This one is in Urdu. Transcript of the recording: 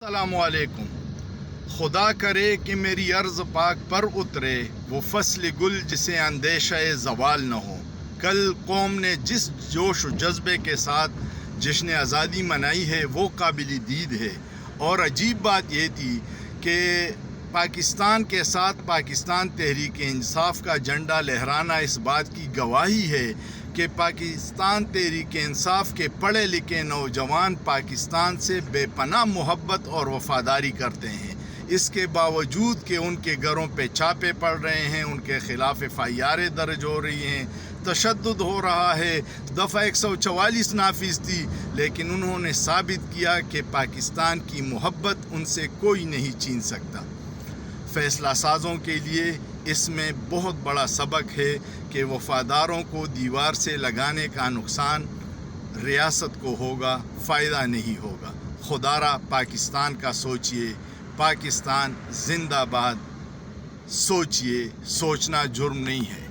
السلام علیکم۔ خدا کرے کہ میری عرض پاک پر اترے وہ فصل گل جسے اندیشہ زوال نہ ہو۔ کل قوم نے جس جوش و جذبے کے ساتھ جشن آزادی منائی ہے وہ قابل دید ہے، اور عجیب بات یہ تھی کہ پاکستان کے ساتھ پاکستان تحریک انصاف کا جھنڈا لہرانا اس بات کی گواہی ہے کہ پاکستان تحریک انصاف کے پڑھے لکھے نوجوان پاکستان سے بے پناہ محبت اور وفاداری کرتے ہیں، اس کے باوجود کہ ان کے گھروں پہ چھاپے پڑ رہے ہیں، ان کے خلاف FIR درج ہو رہی ہیں، تشدد ہو رہا ہے، دفعہ 144 نافذ تھی، لیکن انہوں نے ثابت کیا کہ پاکستان کی محبت ان سے کوئی نہیں چھین سکتا۔ فیصلہ سازوں کے لیے اس میں بہت بڑا سبق ہے کہ وفاداروں کو دیوار سے لگانے کا نقصان ریاست کو ہوگا، فائدہ نہیں ہوگا۔ خدا را پاکستان کا سوچئے، پاکستان زندہ باد۔ سوچئے، سوچنا جرم نہیں ہے۔